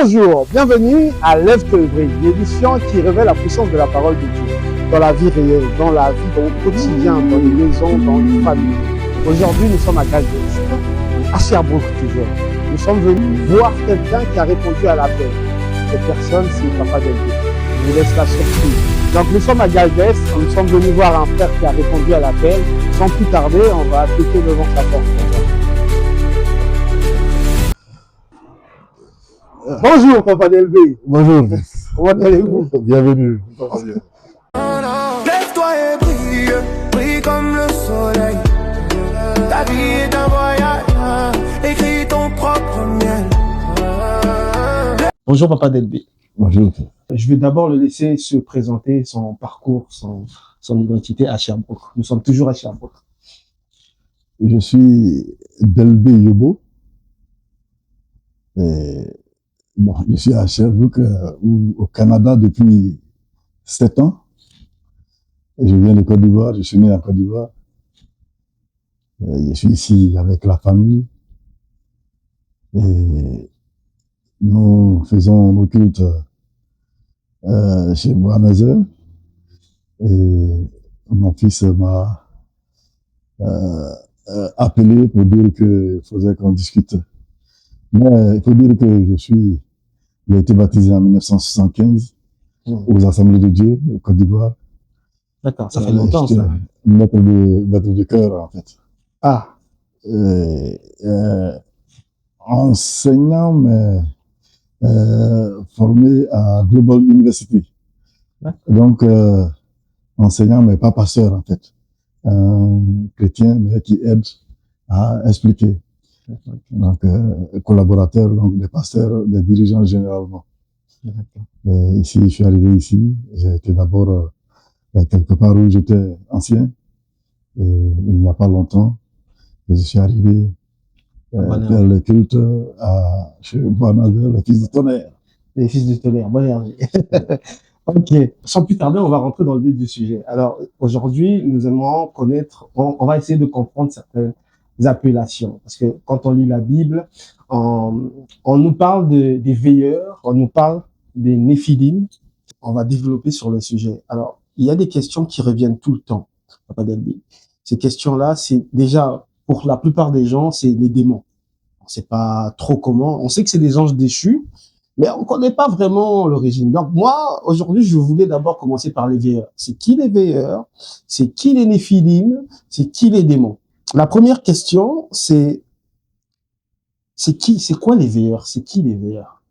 Bonjour, bienvenue à Lève que brille, l'émission qui révèle la puissance de la parole de Dieu dans la vie réelle, dans la vie, dans le quotidien, dans les maisons, dans les familles. Aujourd'hui, nous sommes à Galdes, à Sherbrooke toujours. Nous sommes venus voir quelqu'un qui a répondu à l'appel. Cette personne, c'est Papa Delbé. Je vous laisse la surprise. Donc nous sommes à Galdes, nous sommes venus voir un frère qui a répondu à l'appel. Sans plus tarder, on va toquer devant sa porte. Bonjour Papa Delbé. Bonjour. Comment allez-vous? Bienvenue. Lève-toi et brille, brille comme le soleil. Ta vie est un voyage, écris ton propre miel. Bonjour Papa Delbé. Bonjour. Je vais d'abord le laisser se présenter, son parcours, son identité à Sherbrooke. Nous sommes toujours à Sherbrooke. Je suis Delbé Yobo. Et bon, je suis à Sherbrooke, au Canada depuis 7 ans. Et je viens de Côte d'Ivoire, je suis né en Côte d'Ivoire. Je suis ici avec la famille. Et nous faisons nos cultes chez Boanazer. Et mon fils m'a appelé pour dire qu'il faudrait qu'on discute. Mais il faut dire que j'ai été baptisé en 1975 aux Assemblées de Dieu de Côte d'Ivoire. D'accord, ça fait longtemps ça. Maître de cœur en fait. Ah. Enseignant mais formé à Global University. Donc enseignant mais pas pasteur en fait. Chrétien mais qui aide à expliquer. Donc, collaborateurs, donc des pasteurs, des dirigeants généralement. Ici, je suis arrivé ici. J'ai été d'abord quelque part où j'étais ancien. Il n'y a pas longtemps. Et je suis arrivé faire le culte chez Boanazer, le fils du tonnerre. Les fils du tonnerre, bonne énergie. Ok. Sans plus tarder, on va rentrer dans le vif du sujet. Alors, aujourd'hui, nous aimons connaître, on va essayer de comprendre certaines appellations. Parce que quand on lit la Bible, on nous parle des veilleurs, on nous parle des néphilim. On va développer sur le sujet. Alors, il y a des questions qui reviennent tout le temps, Papa Delbé. Ces questions-là, c'est déjà, pour la plupart des gens, c'est les démons. On ne sait pas trop comment. On sait que c'est des anges déchus, mais on ne connaît pas vraiment l'origine. Donc moi, aujourd'hui, je voulais d'abord commencer par les veilleurs. C'est qui les veilleurs? C'est qui les néphilim? C'est qui les démons? La première question, c'est quoi les veilleurs? C'est qui les veilleurs?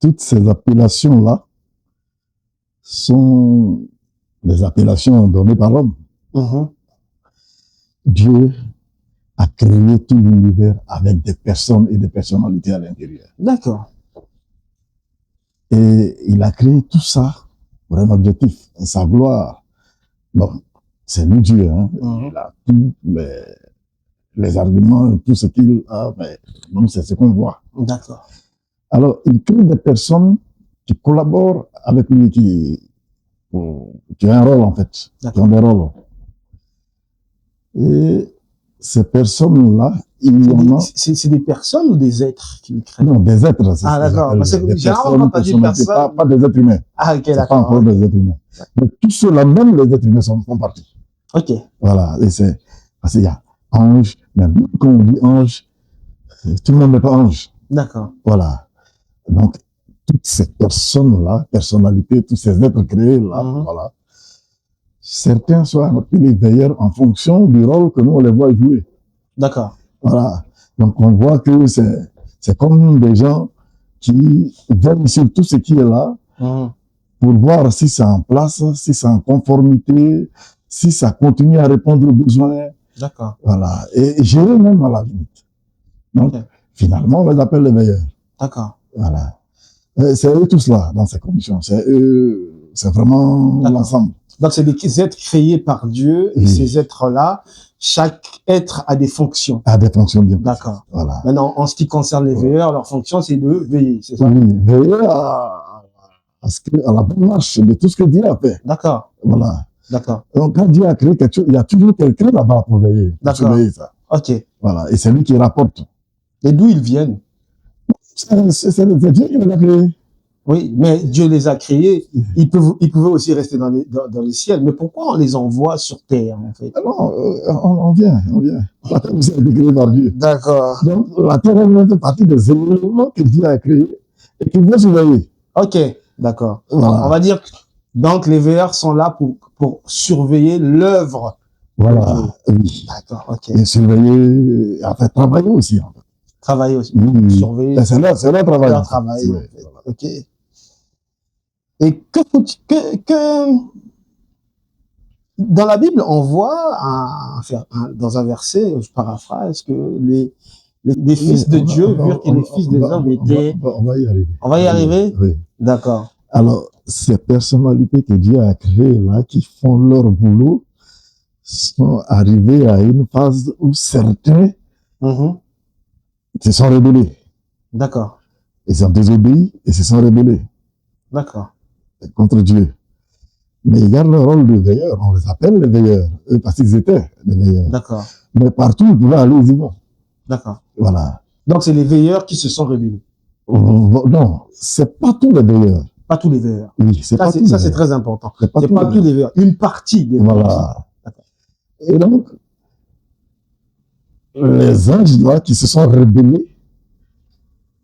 Toutes ces appellations-là sont des appellations données par l'homme. Dieu a créé tout l'univers avec des personnes et des personnalités à l'intérieur. D'accord. Et il a créé tout ça pour un objectif, sa gloire. Bon. C'est lui Dieu, hein. Il a tous les arguments, tout ce qu'il a, mais nous, c'est ce qu'on voit. D'accord. Alors, il crée des personnes qui collaborent avec lui, qui ont un rôle, en fait, qui ont des rôles. Et ces personnes-là, il y en a... C'est des personnes ou des êtres qu'il crée? Non, des êtres. Ah, d'accord. Parce que généralement, pas des personnes. Pas des êtres humains. Ah, ok, d'accord. Pas encore des êtres humains. Mais tous ceux-là, même les êtres humains font partie. Ok. Voilà. Et c'est, parce qu'il y a ange, même quand on dit ange, tout le monde n'est pas ange. D'accord. Voilà. Donc, toutes ces personnes-là, personnalités, tous ces êtres créés-là, voilà. Certains sont appelés veilleurs en fonction du rôle que nous, on les voit jouer. D'accord. Voilà. Donc, on voit que c'est comme des gens qui veillent sur tout ce qui est là, pour voir si c'est en place, si c'est en conformité, si ça continue à répondre aux besoins. D'accord. Voilà. Et gérer même à la limite. Donc, finalement, on les appelle les veilleurs. D'accord. Voilà. C'est eux tous là, dans ces conditions. C'est eux, c'est vraiment l'ensemble. Donc, c'est des êtres créés par Dieu, et ces êtres-là, chaque être a des fonctions. A des fonctions bien. D'accord. Voilà. Maintenant, en ce qui concerne les veilleurs, leur fonction, c'est de veiller, c'est ça? Oui, veiller à la bonne marche de tout ce que Dieu a fait. D'accord. Voilà. D'accord. Donc, quand Dieu a créé quelque chose, il y a toujours quelqu'un là-bas pour veiller. D'accord. Pour surveiller ça. Ok. Voilà. Et c'est lui qui rapporte. Et d'où ils viennent? C'est Dieu qui les a créés. Oui, mais Dieu les a créés. Ils pouvaient aussi rester dans le ciel. Mais pourquoi on les envoie sur terre, en fait? Non, on vient. La terre aussi a été créée par Dieu. D'accord. Donc, la terre est partie des éléments que Dieu a créés et qu'il veut surveiller. Ok, d'accord. Voilà. On va dire que donc les veilleurs sont là pour surveiller l'œuvre. Voilà, oui. D'accord, ok. Et surveiller, en fait, travailler aussi. En fait. Travailler aussi. Oui. Surveiller. C'est leur travail. Leur travail. Oui. En fait. Ok. Et dans la Bible, on voit dans un verset, je paraphrase, que les fils de Dieu virent que les fils des hommes étaient. On va y arriver. On va y arriver? Oui. D'accord. Alors, ces personnalités que Dieu a créées là, qui font leur boulot, sont arrivés à une phase où certains se sont rebellés. D'accord. Ils ont désobéi et se sont rebellés. D'accord. Contre Dieu. Mais ils gardent le rôle de veilleurs. On les appelle les veilleurs, parce qu'ils étaient les veilleurs. D'accord. Mais partout, ils pouvaient aller, ils y vont. D'accord. Voilà. Donc, c'est les veilleurs qui se sont rebellés. Non, c'est pas tous les veilleurs. Pas tous les veilleurs. Oui, c'est pas tous les veilleurs. Ça, c'est très important. C'est pas tous les veilleurs. Une partie des veilleurs. Voilà. Et donc, les anges là qui se sont rebellés,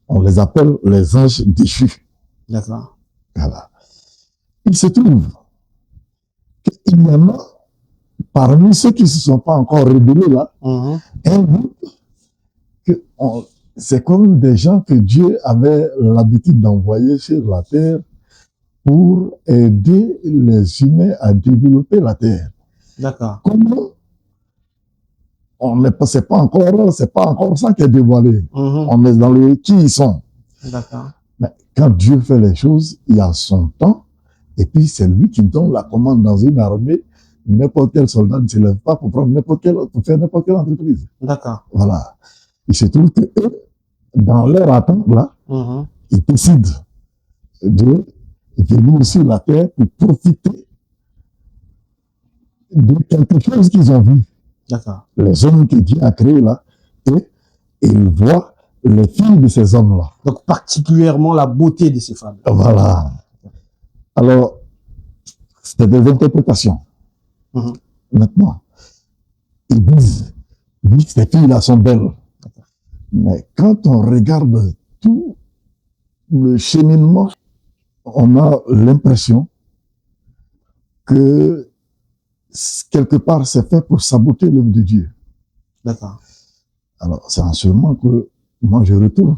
on les appelle les anges déchus. D'accord. Voilà. Il se trouve qu'il y en a parmi ceux qui ne se sont pas encore rebellés là, un groupe que c'est comme des gens que Dieu avait l'habitude d'envoyer sur la terre pour aider les humains à développer la terre. D'accord. Comment c'est pas encore ça qui est dévoilé. On est dans le qui ils sont. D'accord. Mais quand Dieu fait les choses, il y a son temps, et puis c'est lui qui donne la commande dans une armée. N'importe quel soldat ne se lève pas pour faire n'importe quelle entreprise. D'accord. Voilà. Il se trouve que eux, dans leur attente là, ils décident de venir sur la terre pour profiter de quelque chose qu'ils ont vu. D'accord. Les hommes que Dieu a créés là, et ils voient les filles de ces hommes-là. Donc, particulièrement la beauté de ces femmes. Voilà. Alors, c'était des interprétations. Maintenant, ils disent, oui, ces filles-là sont belles. Mais quand on regarde tout le cheminement, on a l'impression que quelque part, c'est fait pour saboter l'œuvre de Dieu. D'accord. Alors, c'est en ce moment que moi, je retourne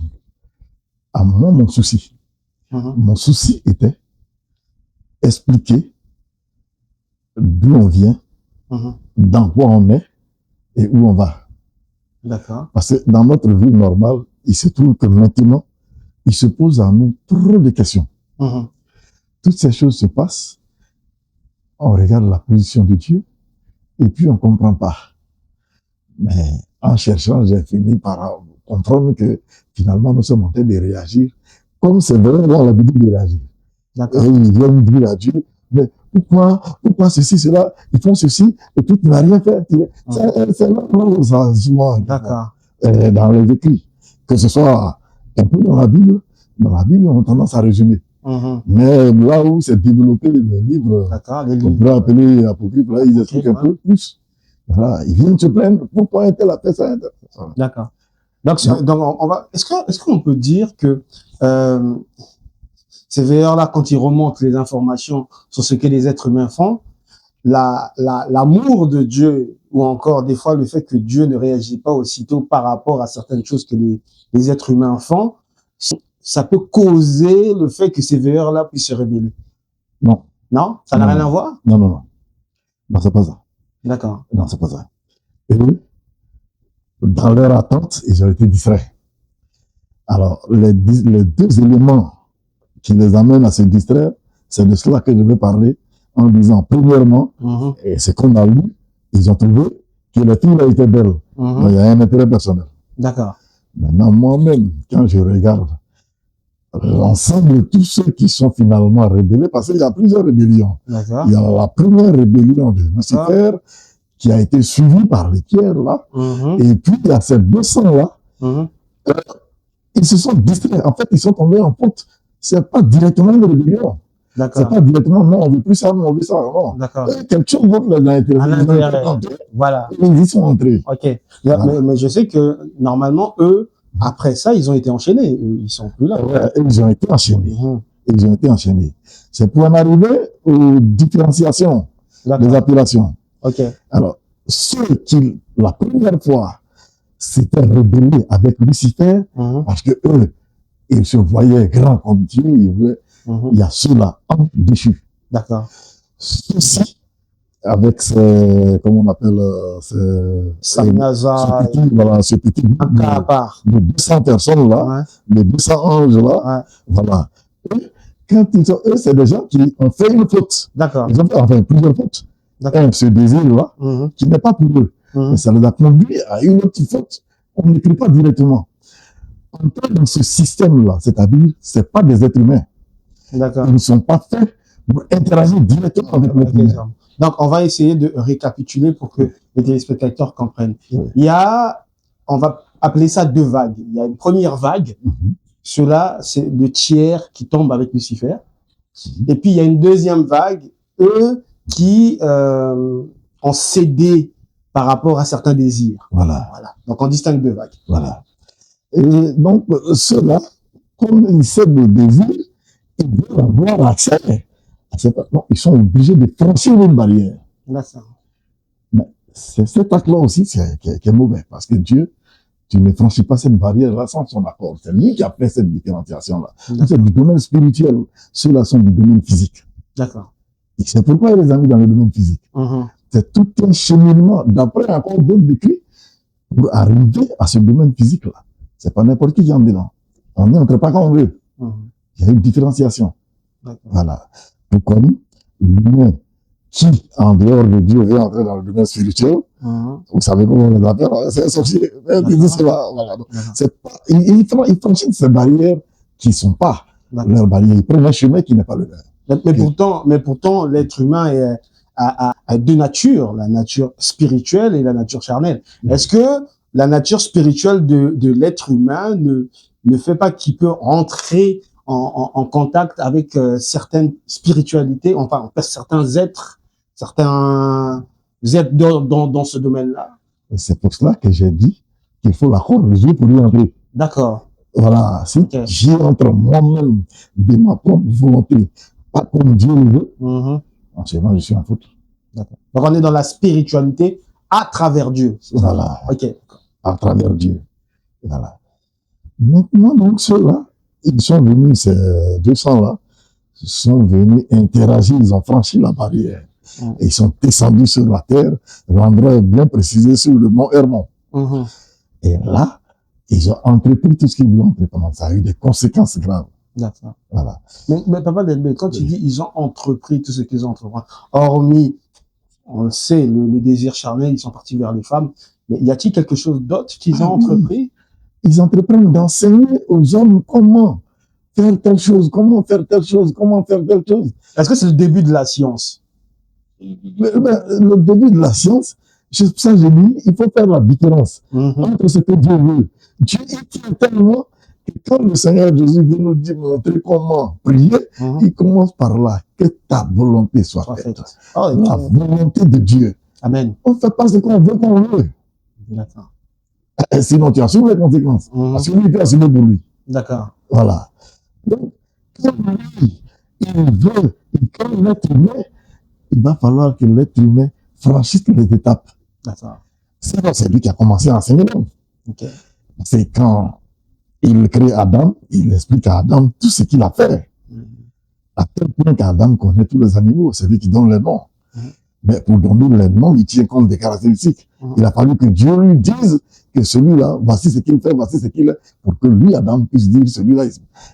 à mon souci. Mon souci était expliquer d'où on vient, dans quoi on est et où on va. D'accord. Parce que dans notre vie normale, il se trouve que maintenant, il se pose à nous trop de questions. Toutes ces choses se passent, on regarde la position de Dieu et puis on ne comprend pas. Mais en cherchant, j'ai fini par comprendre que finalement, nous sommes en train de réagir comme c'est vrai dans la Bible de réagir. Et ils viennent dire à Dieu, mais pourquoi ceci, cela, ils font ceci, et puis tu n'as rien fait. C'est là où ça se voit dans les écrits. Que ce soit un peu dans la Bible, on a tendance à résumer. Mais là où c'est développé le livre, on peut appeler Apocryphe, là, ils expliquent un peu plus. Voilà, ils viennent se plaindre, pourquoi est-elle a fait ça? D'accord. Donc on va, est-ce qu'on peut dire que, ces veilleurs-là, quand ils remontent les informations sur ce que les êtres humains font, l'amour de Dieu, ou encore des fois le fait que Dieu ne réagit pas aussitôt par rapport à certaines choses que les êtres humains font, ça peut causer le fait que ces veilleurs-là puissent se rébeller? Non. Non? Ça n'a rien à voir? Non. Non, c'est pas ça. D'accord. Non, c'est pas ça. Et dans leur attente, ils ont été distraits. Alors, les deux éléments qui les amènent à se distraire, c'est de cela que je vais parler en disant, premièrement, et ce qu'on a lu, ils ont trouvé que la fille a été belle. Donc, il y a un intérêt personnel. D'accord. Maintenant, moi-même, quand je regarde l'ensemble de tous ceux qui sont finalement rébellés, parce qu'il y a plusieurs rébellions. D'accord. Il y a la première rébellion de Lucifer, qui a été suivie par les tiers, là. Et puis, il y a ces 200 là. ils se sont distraits. En fait, ils sont tombés en faute. C'est pas directement une rébellion. C'est D'accord. pas directement, non, on veut plus ça, non, on veut ça, non. D'accord. Quelque chose d'autre là, dans À l'intérieur. l'intérieur. Voilà. Ils y sont entrés. Ok. Voilà. Mais je sais que normalement, eux, après ça, ils ont été enchaînés. Ils sont plus là. Ouais, ils ont été enchaînés. Mhm. Ils ont été enchaînés. C'est pour en arriver aux différenciations des D'accord. appellations. Ok. Alors, ceux qui, la première fois, s'étaient rebellés avec Lucifer, Mhm. parce que eux, ils se voyaient grands comme Dieu, Mhm. il y a ceux-là, en déchus. D'accord. Ceux-ci, avec ce, comment on appelle, Samnaza, ce petit groupe un cas à part. de 200 personnes-là, Ouais. de 200 anges-là, Ouais. voilà. Eux, c'est des gens qui ont fait une faute. D'accord. Ils ont fait, enfin, plusieurs fautes. D'accord. Ce désir-là, Mhm. qui n'est pas pour eux. Mhm. Mais ça les a conduits à une autre faute. On n'écrit pas directement. Entrer dans ce système-là, c'est-à-dire, c'est pas des êtres humains. D'accord. Ils ne sont pas faits pour interagir directement avec l'être Ok, humain. ça. Donc, on va essayer de récapituler pour que les téléspectateurs comprennent. Oui. Il y a, on va appeler ça deux vagues. Il y a une première vague. Mhm. Cela, c'est le tiers qui tombe avec Lucifer. Et puis, il y a une deuxième vague, eux, qui ont cédé par rapport à certains désirs. Voilà. Voilà. Donc, on distingue deux vagues. Voilà. Et donc, ceux-là, comme ils cèdent le désir, ils veulent avoir accès à cette... Non, ils sont obligés de franchir une barrière. D'accord. Mais c'est cet acte-là aussi qui est mauvais, parce que Dieu, tu ne franchis pas cette barrière-là sans son accord. C'est lui qui a fait cette différenciation-là. C'est du domaine spirituel. Ceux-là sont du domaine physique. D'accord. Et c'est pourquoi il les a mis dans le domaine physique. Mhm. C'est tout un cheminement, d'après encore d'autres décrits, pour arriver à ce domaine physique-là. C'est pas n'importe qui entre dedans. On n'y entre pas quand on veut. Mhm. Il y a une différenciation. D'accord. Voilà. Tout comme l'humain qui, en dehors de Dieu, veut entrer dans le domaine spirituel, Mhm. vous savez comment on les appelle, c'est un sorcier. Voilà. Donc, D'accord. c'est pas, ils franchissent ces barrières qui sont pas D'accord. leurs barrières. Ils prennent un chemin qui n'est pas le leur. Mais pourtant, l'être humain a deux natures, la nature spirituelle et la nature charnelle. Est-ce que la nature spirituelle de l'être humain ne fait pas qu'il peut entrer en contact avec certaines spiritualités, enfin certains êtres dans ce domaine-là? C'est pour cela que j'ai dit qu'il faut l'accord de Dieu pour y entrer. D'accord. Voilà. Si Ok. j'y entre moi-même de ma propre volonté, pas comme Dieu le veut, Mhm. ensuite, je suis en faute. D'accord. Donc on est dans la spiritualité à travers Dieu. C'est ça? Voilà. Ok. À travers Dieu. Voilà. Maintenant, donc, ceux-là, ils sont venus, ces 200-là, sont venus interagir, ils ont franchi la barrière. Mhm. Et ils sont descendus sur la terre, l'endroit est bien précisé sur le mont Hermon. Mhm. Et là, ils ont entrepris tout ce qu'ils voulaient entreprendre. Ça a eu des conséquences graves. D'accord. Voilà. Mais Papa Delbé, quand tu Oui. dis ils ont entrepris tout ce qu'ils ont entrepris, hormis, on le sait, le désir charnel, ils sont partis vers les femmes, mais y a-t-il quelque chose d'autre qu'ils ont Ah oui. entrepris? Ils entreprennent d'enseigner aux hommes comment faire telle chose, comment faire telle chose, comment faire telle chose. Est-ce que c'est le début de la science? Le début de la science, c'est pour ça que j'ai dit, il faut faire la différence Mhm. entre ce que Dieu veut. Dieu il tient tellement que quand le Seigneur Jésus veut nous dire, montrer comment prier, Mhm. il commence par là, que ta volonté soit Soit faite. faite. Oh, La volonté de Dieu. Amen. On ne fait pas ce qu'on veut qu'on veut. D'accord. Sinon, tu assumes les conséquences. Mhm. Parce que lui, il peut assumer pour lui. D'accord. Voilà. Donc, quand lui, quand l'être humain, il va falloir que l'être humain franchisse les étapes. D'accord. C'est lui qui a commencé à enseigner l'homme. Ok. C'est quand il crée Adam, il explique à Adam tout ce qu'il a fait. Mhm. À tel point qu'Adam connaît tous les animaux, c'est lui qui donne les noms. Mhm. Mais pour donner les noms, il tient compte des caractéristiques. Mhm. Il a fallu que Dieu lui dise que celui-là, voici ce qu'il fait, voici ce qu'il est, pour que lui, Adam, puisse dire celui-là.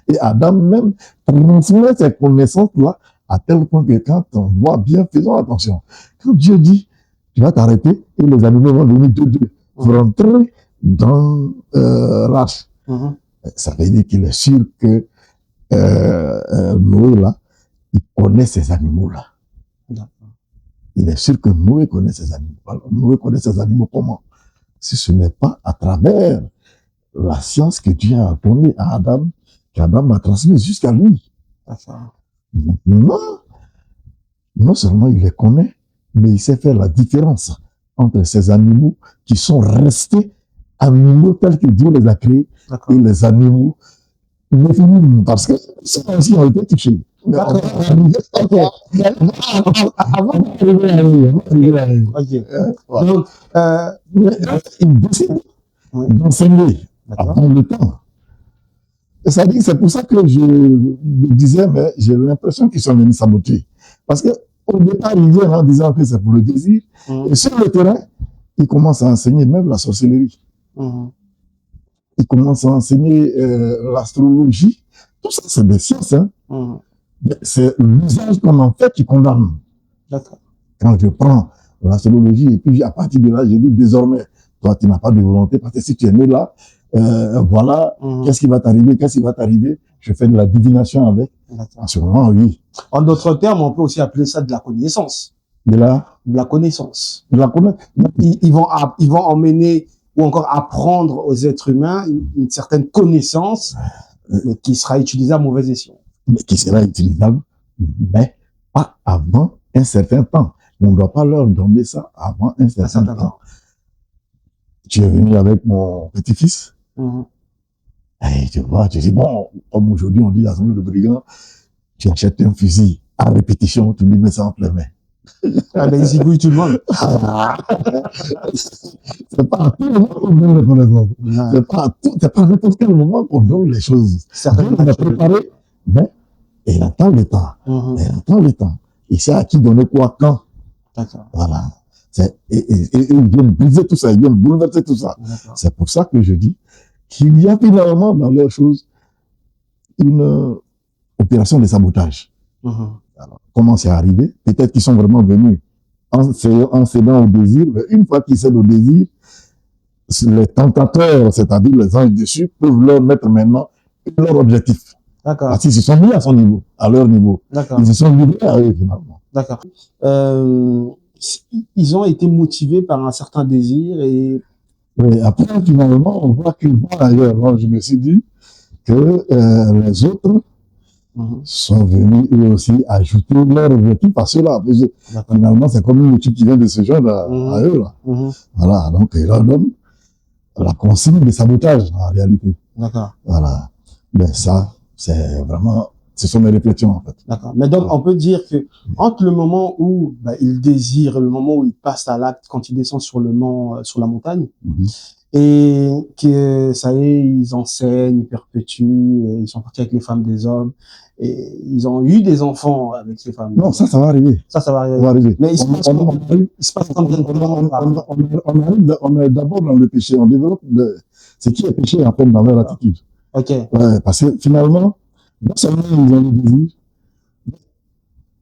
Et Adam même transmet ces connaissances-là à tel point que quand on voit bien, faisons attention. Quand Dieu dit, tu vas t'arrêter et les animaux vont venir deux pour entrer dans l'arche. Mhm. Ça veut dire qu'il est sûr que Noé, là, il connaît ces animaux-là. D'accord. Il est sûr que Noé connaît ces animaux. Alors, Noé connaît ces animaux comment? Si ce n'est pas à travers la science que Dieu a donnée à Adam, qu'Adam a transmise jusqu'à lui. D'accord. Maintenant, non seulement il les connaît, mais il sait faire la différence entre ces animaux qui sont restés animaux tels que Dieu les a créés D'accord. et les animaux définis, parce que ceux aussi ont été touchés. Mais on va arriver avant d'arriver à eux. Ok. Voilà. Donc, Il décide oui. d'enseigner D'accord. avant le temps. Et ça dit, c'est pour ça que je me disais, mais j'ai l'impression qu'ils sont venus saboter. Parce que au départ, ils viennent en disant que c'est pour le désir. Et sur le terrain, ils commencent à enseigner même la sorcellerie. Ils commencent à enseigner l'astrologie. Tout ça, c'est des sciences. Hein. Mais c'est l'usage qu'on en fait qui condamne. D'accord. Quand je prends l'astrologie et puis à partir de là, je dis désormais, toi, tu n'as pas de volonté parce que si tu es né là, voilà, qu'est-ce qui va t'arriver, qu'est-ce qui va t'arriver. Je fais de la divination avec. En ce moment, oui. En d'autres termes, on peut aussi appeler ça de la connaissance. De la connaissance. De la connaissance. Ils vont emmener ou encore apprendre aux êtres humains une certaine connaissance, mais qui sera utilisée à mauvais escient. Mais qui sera utilisable, mais pas avant un certain temps. On ne doit pas leur donner ça avant un certain temps. Tu es venu avec mon petit-fils. Et tu vois, tu dis, bon, comme aujourd'hui on dit l'assemblée de brigands, tu achètes un fusil à répétition, tu lui mets ça entre les mains. Ah ben, ils zigouillent tout le monde. C'est pas à tout moment qu'on donne les connaissances. C'est pas à n'importe quel moment qu'on donne les choses. Certainement. On a préparé, mais il attend le temps. Il attend le temps. Il sait à qui donner quoi, quand. D'accord. Voilà. Et ils viennent briser tout ça, ils viennent bouleverser tout ça. C'est pour ça que je dis qu'il y a finalement dans leurs choses une opération de sabotage. Alors, comment c'est arrivé? Peut-être qu'ils sont vraiment venus en cédant au désir, mais une fois qu'ils cèdent au désir, les tentateurs, c'est-à-dire les anges dessus, peuvent leur mettre maintenant leur objectif. D'accord. Parce qu'ils se sont mis à son niveau, à leur niveau. D'accord. Ils se sont livrés à eux finalement. D'accord. Ils ont été motivés par un certain désir et... Oui, après, finalement, on voit qu'ils vont ailleurs. Donc, je me suis dit que les autres sont venus eux aussi ajouter leur objectif à ceux-là. Finalement, c'est comme une équipe qui vient de se joindre à eux. Là. Voilà, donc ils leur donnent la consigne de sabotage en réalité. D'accord. Voilà. Mais ça, c'est vraiment... Ce sont mes réflexions, en fait. D'accord. Mais donc, on peut dire que entre le moment où il désire et le moment où il passe à l'acte, quand il descend sur le mont, sur la montagne, et que ça y est, ils enseignent, ils perpétuent, ils sont partis avec les femmes des hommes, et ils ont eu des enfants avec ces femmes. Non, ça va arriver. Ça va arriver. Mais il se passe combien de temps? On est d'abord dans le péché. On développe ce qui est péché, en fait, dans leur attitude. Ok. Ouais, parce que finalement, non seulement ils ont le désir,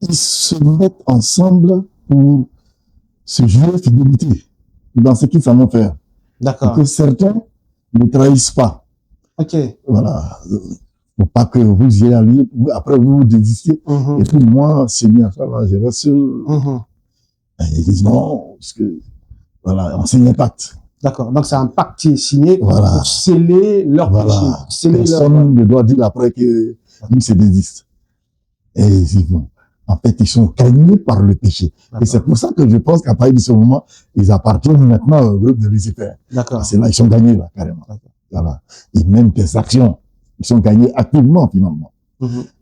ils se mettent ensemble pour se jouer fidélité dans ce qu'ils savent faire. D'accord. Que certains ne trahissent pas. Ok. Voilà. Pour pas que vous y alliez, après vous désistiez. Et puis moi, c'est bien ça, là, je reste seul. Ils disent non, parce que, voilà, on signe un pacte. D'accord. Donc, c'est un pacte qui est signé pour sceller leur péché. Personne ne doit dire après que ils se désistent. Et ils disent non. En fait, ils sont gagnés par le péché. Et c'est pour ça que je pense qu'à partir de ce moment, ils appartiennent maintenant au groupe de Lucifer. D'accord. Parce que là, ils sont gagnés, là, carrément. Voilà. Et même des actions, ils sont gagnés activement, finalement.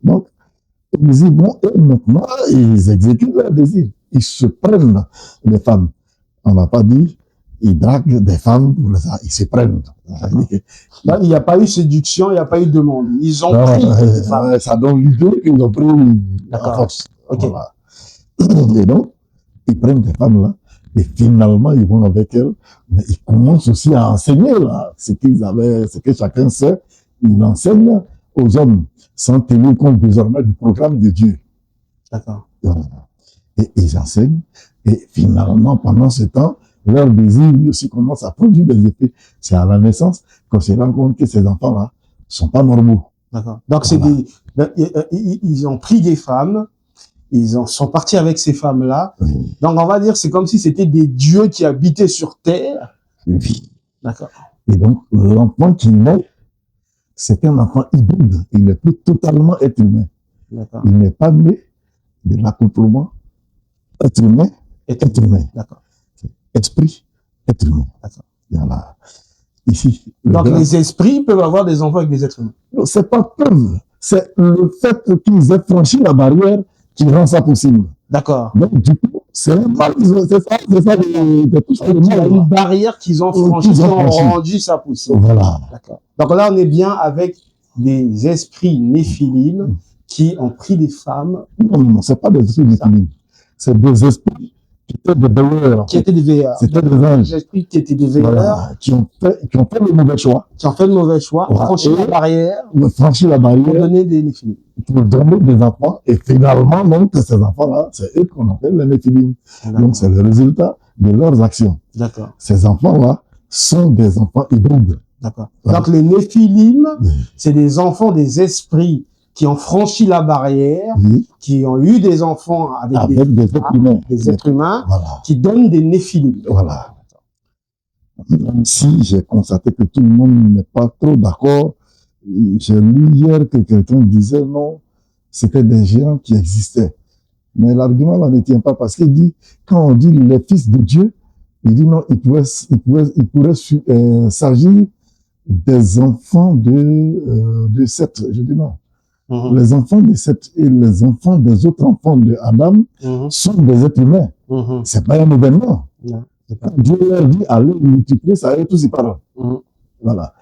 Donc, ils disent, bon, eux, maintenant, ils exécutent leur désir. Ils se prennent les femmes. On n'a pas dit, ils draguent des femmes pour les... Ils se prennent. Là, il n'y a pas eu séduction, il n'y a pas eu demande. Ils ont pris des femmes. Ça donne l'idée qu'ils ont pris la force. Okay. Voilà. Et donc, ils prennent des femmes là, et finalement, ils vont avec elles, mais ils commencent aussi à enseigner là, ce que chacun sait, ils enseignent aux hommes, sans tenir compte désormais du programme de Dieu. D'accord. Et ils enseignent, et finalement, pendant ce temps, leur désir lui aussi commence à produire des effets. C'est à la naissance qu'on se rend compte que ces enfants-là sont pas normaux. D'accord. Donc, ils ont pris des femmes, sont partis avec ces femmes-là. Donc, on va dire, c'est comme si c'était des dieux qui habitaient sur terre. Oui. D'accord. Et donc, l'enfant qui naît, c'est un enfant hybride. Il n'est plus totalement être humain. D'accord. Il n'est pas né de l'accouplement être humain, être humain. D'accord. Esprit, être humain. D'accord. Voilà. Ici. Donc, les esprits peuvent avoir des enfants avec des êtres humains. Non, c'est pas peuvent. C'est le fait qu'ils aient franchi la barrière qui rend ça possible. D'accord. Donc, du coup, c'est un mal. C'est ça, de tout ça. Il y a une barrière qu'ils ont franchie, qui ont rendu ça possible. Voilà. D'accord. Donc là, on est bien avec des esprits néphilim qui ont pris des femmes. Non, c'est pas des esprits néphilim. C'est des esprits qui étaient des veilleurs. Qui étaient des veilleurs. C'était des anges. Des esprits qui étaient des veilleurs. Voilà. Qui ont fait le mauvais choix. Qui ont fait le mauvais choix, Voilà. franchi la barrière. Franchi la barrière. Pour donner des néphilim. Pour donner des enfants. Et finalement, donc, ces enfants-là, c'est eux qu'on appelle les néphilim. Donc, c'est le résultat de leurs actions. D'accord. Ces enfants-là sont des enfants hybrides. D'accord. Voilà. Donc, les néphilim, c'est des enfants des esprits qui ont franchi la barrière, Oui. qui ont eu des enfants avec des êtres humains. Des êtres humains, Voilà. qui donnent des néphilim. Voilà. Même si j'ai constaté que tout le monde n'est pas trop d'accord, j'ai lu hier que quelqu'un disait non, c'était des géants qui existaient. Mais l'argument là ne tient pas parce qu'il dit, quand on dit les fils de Dieu, il dit non, il pourrait s'agir des enfants de Seth. Je dis non. Les enfants de Seth et les enfants des autres enfants de Adam sont des êtres humains. C'est pas un événement. Quand Dieu leur dit, allez multiplier, ça à eux tous, ils parlent. Voilà.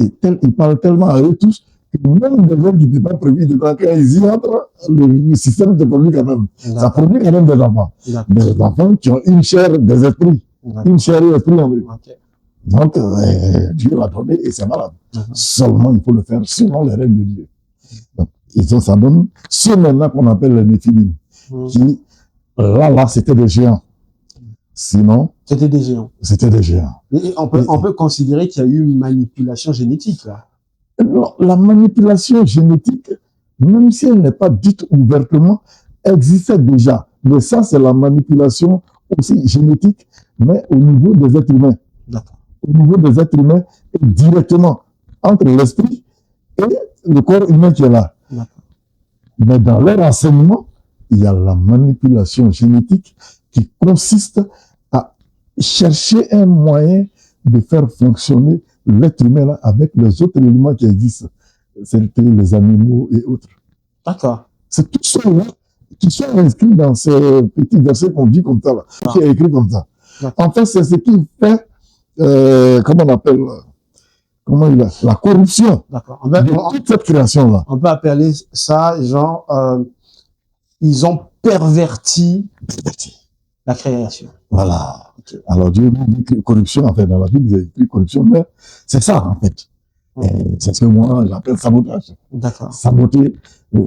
Il parle tellement à eux tous que même des gens qui n'étaient pas prévus dedans, quand ils y entrent, le système te produit quand même. Ça produit quand même des enfants. Des enfants qui ont une chair des esprits. Une chair et esprit en eux. Donc, Dieu l'a donné et c'est malade. Seulement, il faut le faire selon les règles de Dieu. Donc, ça donne ceux maintenant qu'on appelle les néphilim. Qui, là, c'était des géants. Sinon, c'était des géants. C'était des géants. Et on peut considérer qu'il y a eu une manipulation génétique, là. Non, la manipulation génétique, même si elle n'est pas dite ouvertement, existait déjà. Mais ça, c'est la manipulation aussi génétique, mais au niveau des êtres humains. D'accord. Au niveau des êtres humains, et directement entre l'esprit et le corps humain qui est là. D'accord. Mais dans leur enseignement, il y a la manipulation génétique qui consiste à chercher un moyen de faire fonctionner l'être humain là avec les autres éléments qui existent, c'est les animaux et autres. D'accord. C'est tout ça là qui sont inscrits dans ces petits versets qu'on dit comme ça là, qui est écrit comme ça. En fait, c'est ce qui fait, comment on appelle, la corruption de toute cette création là. On peut appeler ça genre, ils ont perverti la création. Voilà. Alors Dieu dit que corruption, en fait, dans la Bible, vous avez écrit corruption, mais c'est ça, en fait. C'est ce que moi, j'appelle sabotage. D'accord. Saboter,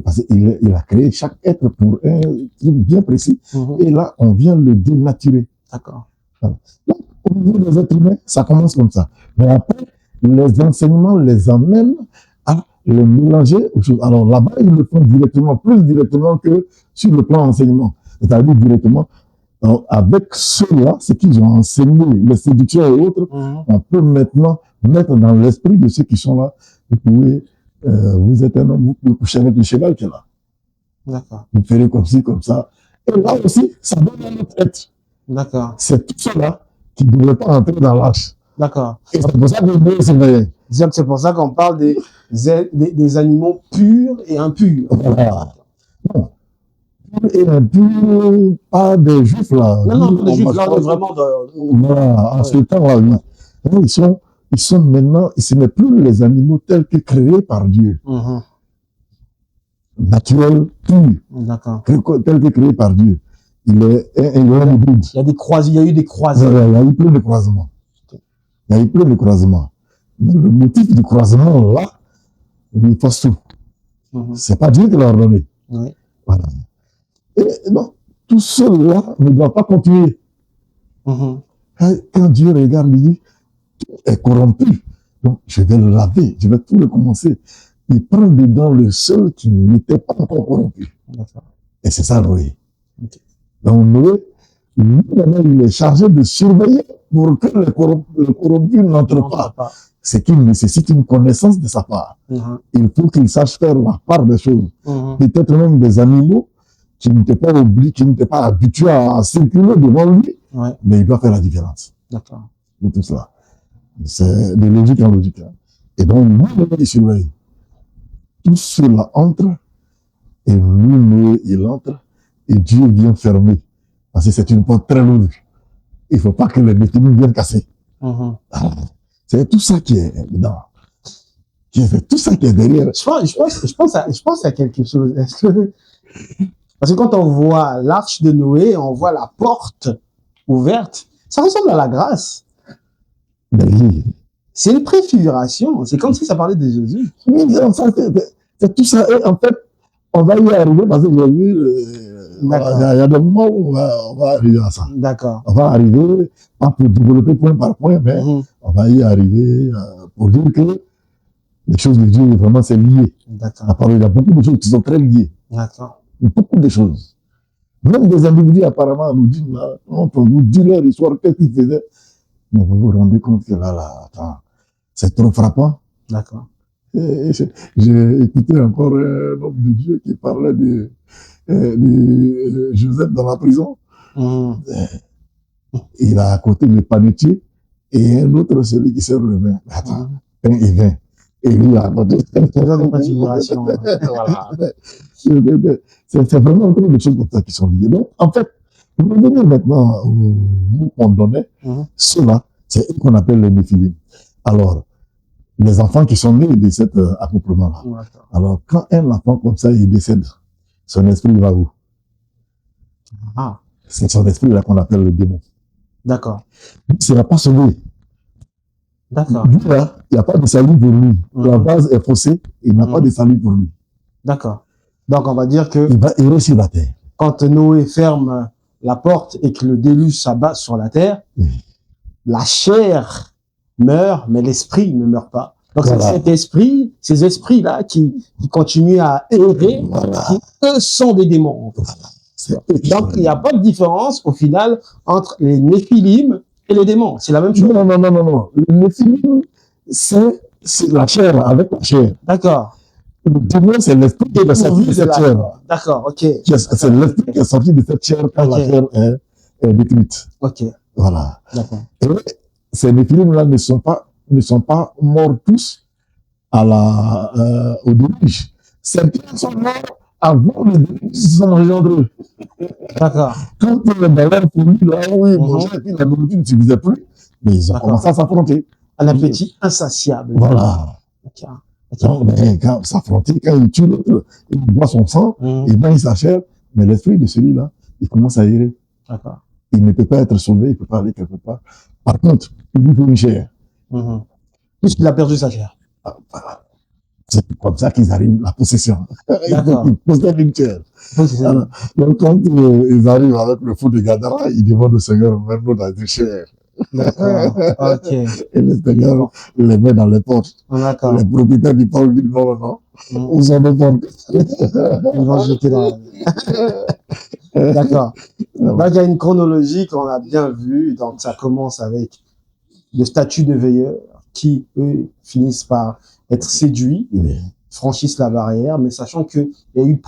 parce qu'il a créé chaque être pour un truc bien précis, et là, on vient le dénaturer. D'accord. Voilà. Donc, au niveau des êtres humains, ça commence comme ça. Mais après, les enseignements les amènent à les mélanger aux choses. Alors là-bas, ils le font directement, plus directement que sur le plan enseignement. C'est-à-dire directement, alors, avec ceux-là, ce qu'ils ont enseigné, les séductions et autres, on peut maintenant mettre dans l'esprit de ceux qui sont là. Vous pouvez, vous êtes un homme, vous pouvez coucher avec le cheval qui est là. D'accord. Vous ferez comme ci, comme ça. Et là aussi, ça donne un autre être. D'accord. C'est tout cela qui ne devrait pas entrer dans l'arche. D'accord. Et c'est pour ça que vous devez surveiller. C'est pour ça qu'on parle des animaux purs et impurs. Voilà. Non. Et impurs, pas des juifs là. Non, des juifs là, vraiment voilà, en ce temps-là, oui. Ils sont maintenant, ce n'est plus les animaux tels que créés par Dieu. Naturels, purs. D'accord. Tels que créés par Dieu. Il est un hybride. Il y a eu des croisés. Il y a eu plein de croisements. Il y a eu plein de croisements. Mais le motif du croisement, là, il passe tout. C'est pas Dieu qui l'a ordonné. Oui. Voilà. Et donc, tout cela ne doit pas continuer. Quand Dieu regarde, il dit, tout est corrompu. Donc, je vais le laver, je vais tout recommencer. Il prend dedans le seul qui n'était pas encore corrompu. Et c'est ça, Noé. Donc, Noé, Lui, maintenant, il est chargé de surveiller pour que le corrompu n'entre pas. C'est qu'il nécessite une connaissance de sa part. Il faut qu'il sache faire la part des choses. Peut-être même des animaux qui n'étaient pas oubliés, qui n'étaient pas habitués à circuler devant lui, mais il doit faire la différence. D'accord. De tout cela. C'est de logique en logique. Et donc, lui, il surveille. Tout cela entre, et lui, il entre, et Dieu vient fermer. Parce que c'est une porte très lourde. Il ne faut pas que les Néphilim viennent casser. C'est tout ça qui est dedans. C'est tout ça qui est derrière. Je pense à quelque chose. Parce que quand on voit l'arche de Noé, on voit la porte ouverte. Ça ressemble à la grâce. Oui. C'est une préfiguration. C'est comme si ça parlait de Jésus. Oui, c'est tout ça. Et en fait, on va y arriver parce que j'ai vu, il y a des moments où on va arriver à ça. D'accord. On va arriver, pas pour développer point par point, mais on va y arriver pour dire que les choses de Dieu, vraiment, c'est lié. D'accord. Il y a beaucoup de choses qui sont très liées. D'accord. Beaucoup de choses. Même des individus, apparemment, nous disent, là, on peut vous dire leur histoire, qu'est-ce qu'ils faisaient. Mais vous vous rendez compte que attends, c'est trop frappant. D'accord. J'ai écouté encore un homme de Dieu qui parlait de Joseph dans la prison. Il a à côté le panetier et un autre, celui qui sert le vin. Attends, pain et vin. Et lui, à côté. Voilà. C'est vraiment beaucoup de choses comme ça qui sont liées. Donc, en fait, pour revenir maintenant au mot qu'on donnait, ceux-là, c'est eux qu'on appelle les Néphilim. Alors, les enfants qui sont nés de cet accouplement-là. Alors, quand un enfant comme ça, il décède, son esprit va où? C'est son esprit-là qu'on appelle le démon. D'accord. Il ne sera pas sauvé. D'accord. Lui, là, il n'y a pas de salut pour lui. La base est faussée, il n'a pas de salut pour lui. D'accord. Donc, on va dire que... Il va errer sur la terre. Quand Noé ferme la porte et que le déluge s'abat sur la terre, la chair meurt, mais l'esprit ne meurt pas. Donc, c'est cet esprit, ces esprits-là qui continuent à errer, qui, eux, sont des démons. Donc, il n'y a pas de différence, au final, entre les Néphilim et les démons. C'est la même chose. Non. Le Néphilim, c'est la chair, avec la chair. D'accord. Le démon, c'est l'esprit qui est sorti de cette chair. D'accord, ok. C'est l'esprit qui est sorti de cette chair quand la chair est détruite. Ok. Voilà. D'accord. Et ces Néphilim-là ne sont pas morts tous au déluge. Certains sont morts avant le déluge, ils se sont mangés entre eux. D'accord. Quand dans leur folie, là, oui, et puis la nourriture ne suffisait plus, mais ils ont commencé à s'affronter. Un appétit insatiable. Voilà. Donc, mais quand s'affronter, quand il tue l'autre, il boit son sang, et ben il s'achève, mais l'esprit de celui-là, il commence à errer. D'accord. Il ne peut pas être sauvé, il ne peut pas aller quelque part. Par contre, il lui faut une chair. Puisqu'il a perdu sa chair. Voilà. C'est comme ça qu'ils arrivent à la possession. D'accord. Ils possèdent une chair. Alors, donc, quand ils arrivent avec le fou de Gadara, ils demandent au Seigneur, même nous dans une chair. D'accord. Ok. Et le Seigneur les met dans les portes. D'accord. Les propriétaires du port disent non. Où sont les portes? Ils vont jeter dans... D'accord. Donc, il y a une chronologie qu'on a bien vue. Donc, ça commence avec le statut de veilleur qui, eux, finissent par être séduits, franchissent la barrière, mais sachant qu'il y a eu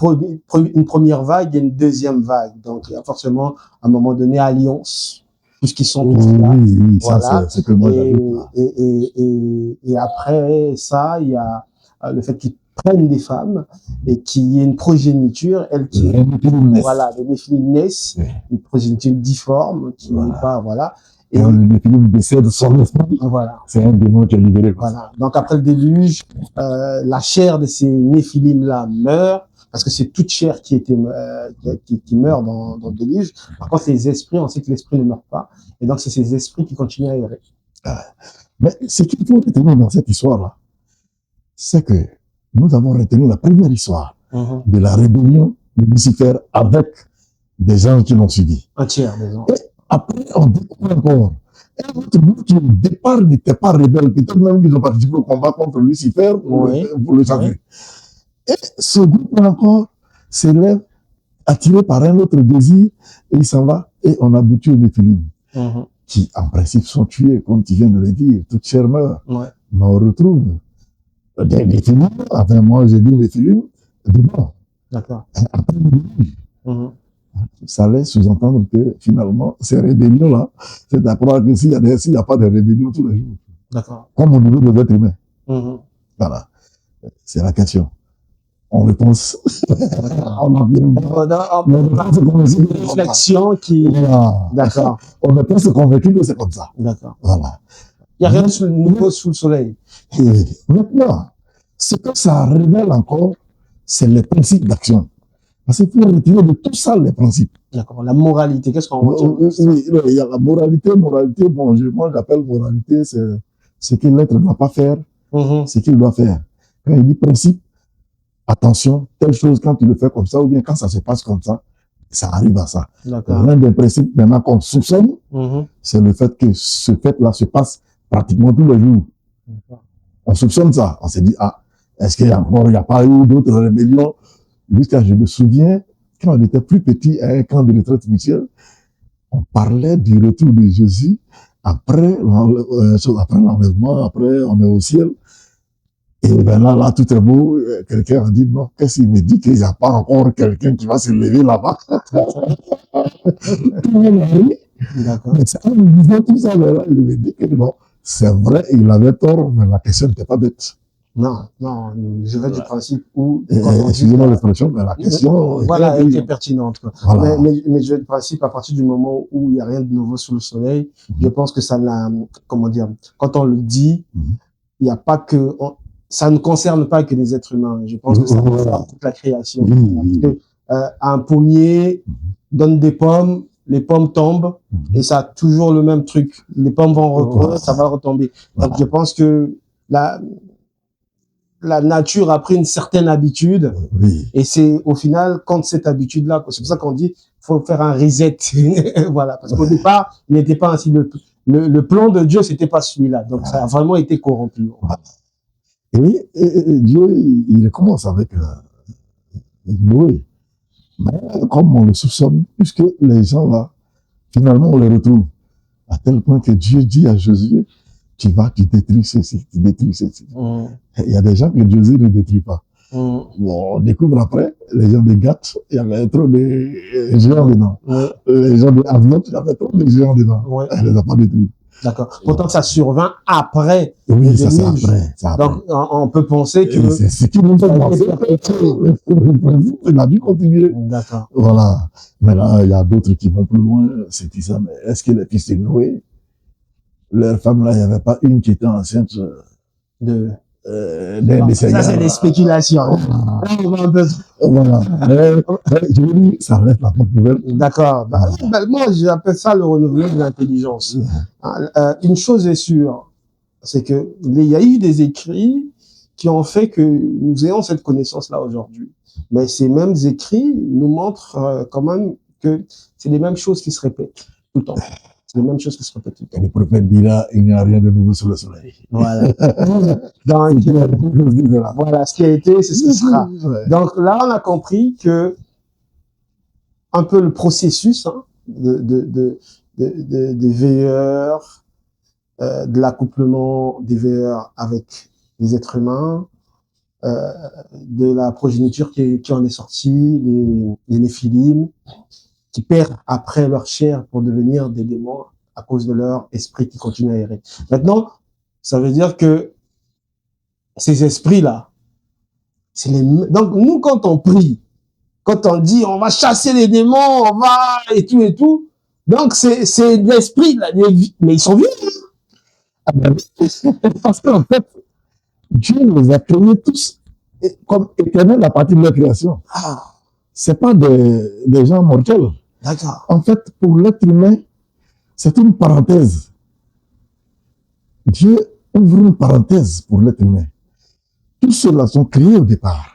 une première vague et une deuxième vague. Donc, il y a forcément, à un moment donné, alliance, puisqu'ils sont tous là. Oui, voilà. Ça, c'est que moi j'ajoute. Et après ça, il y a le fait qu'ils prennent des femmes et qu'il y ait une progéniture, voilà, les Néphilim naissent, une progéniture difforme, qui n'est pas, voilà. Et le Néphilim décède sans l'esprit. Voilà. C'est un démon qui est libéré. Voilà. Donc après le déluge, la chair de ces Néphilim-là meurt, parce que c'est toute chair qui meurt dans le déluge. Par contre, les esprits, on sait que l'esprit ne meurt pas. Et donc, c'est ces esprits qui continuent à errer. Mais ce qu'il faut retenir dans cette histoire-là, c'est que nous avons retenu la première histoire de la rébellion de Lucifer avec des gens qui l'ont suivi. Un tiers des gens. Et après, on découvre encore un autre groupe qui, au départ, n'était pas rebelle. Peut-être même qu'ils ont participé au combat contre Lucifer pour le salut. Et ce groupe encore s'élève attiré par un autre désir, et il s'en va, et on aboutit aux Néphilim, qui, en principe, sont tués, comme tu viens de le dire, toute chair meurt. Ouais. Mais on retrouve des Néphilim, enfin, moi, j'ai dit Néphilim, dedans. D'accord. Après le déluge. Ça laisse sous-entendre que, finalement, ces rébellions-là, c'est à croire que s'il n'y a pas de rébellion tous les jours. D'accord. Comme au niveau des êtres humains. Voilà. C'est la question. On repense. On en vient. Une réflexion qui... Voilà. D'accord. On est presque convaincu que c'est comme ça. D'accord. Voilà. Il n'y a rien de nouveau sous le soleil. Et maintenant, ce que ça révèle encore, c'est les principes d'action. Parce qu'il faut retirer de tout ça les principes. D'accord. La moralité, qu'est-ce qu'on retient? Oui, il y a la moralité. Bon, moi j'appelle moralité, c'est ce que l'être ne doit pas faire, ce qu'il doit faire. Quand il dit principe, attention, telle chose, quand tu le fais comme ça, ou bien quand ça se passe comme ça arrive à ça. L'un des principes maintenant qu'on soupçonne, c'est le fait que ce fait-là se passe pratiquement tous les jours. On soupçonne ça. On s'est dit, est-ce qu'il y a pas eu d'autres rébellions? Jusqu'à, je me souviens, quand on était plus petit à un camp de retraite mutuelle, on parlait du retour de Jésus après l'enlèvement, après on est au ciel. Et ben là, tout est beau. Quelqu'un a dit, non, qu'est-ce qu'il me dit qu'il n'y a pas encore quelqu'un qui va se lever là-bas? Tout le monde a ri. Mais c'est en me disant tout ça, là, il me dit que non, c'est vrai, il avait tort, mais la question n'était pas bête. Non, je vais du principe où... Excusez-moi l'expression, mais la question... Voilà, elle était pertinente. Voilà. Mais je vais du principe, à partir du moment où il n'y a rien de nouveau sous le soleil, je pense que ça n'a... Comment dire? Quand on le dit, il n'y a pas que... Ça ne concerne pas que les êtres humains. Je pense que ça concerne toute la création. Parce que, un pommier donne des pommes, les pommes tombent, et ça a toujours le même truc. Les pommes vont retomber, ça va retomber. Donc, je pense que la nature a pris une certaine habitude, et c'est au final contre cette habitude-là, c'est pour ça qu'on dit faut faire un reset, voilà, parce qu'au départ il n'était pas ainsi, le plan de Dieu c'était pas celui-là, donc ça a vraiment été corrompu. Et Dieu il commence avec Noé, mais comme on le soupçonne, puisque les gens là finalement on les retrouve à tel point que Dieu dit à Josué, tu détruis ceci, tu détruis ceci. Il y a des gens que Josué ne détruit pas. Bon, on découvre après, les gens de Gath, il y avait trop de géants dedans. Les gens de Avnot, il y avait trop de géants dedans. Elle ne les a pas détruits. D'accord. Pourtant, ça survint après. Oui, ça c'est après. Donc, on peut penser que... C'est ce qui nous fait penser. Il a dû continuer. D'accord. Voilà. Mais là, il y a d'autres qui vont plus loin. C'est dit ça, mais est-ce que les fils de Noé, leur femme là, il n'y avait pas une qui était enceinte ça, c'est des spéculations. Voilà. Je vous dis, ça reste la porte ouverte. D'accord. Moi, j'appelle ça le renouvellement de l'intelligence. Une chose est sûre, c'est que il y a eu des écrits qui ont fait que nous ayons cette connaissance-là aujourd'hui. Mais ces mêmes écrits nous montrent quand même que c'est les mêmes choses qui se répètent tout le temps. C'est les mêmes choses qui se répètent tout le temps. Et le prophète dira, il n'y a rien de nouveau sous le soleil. Voilà. Donc, voilà, ce qui a été, c'est ce qui sera. Donc là, on a compris que un peu le processus des veilleurs, de l'accouplement des veilleurs avec les êtres humains, de la progéniture qui en est sortie, les Néphilim, qui perdent après leur chair pour devenir des démons à cause de leur esprit qui continue à errer. Maintenant, ça veut dire que ces esprits-là, donc nous, quand on prie, quand on dit on va chasser les démons, on va et tout, donc c'est l'esprit, mais ils sont vivants. Parce qu'en fait, Dieu les a créés tous comme éternels à partir de leur création. C'est pas des gens mortels. D'accord. En fait, pour l'être humain, c'est une parenthèse. Dieu ouvre une parenthèse pour l'être humain. Tous ceux-là sont créés au départ.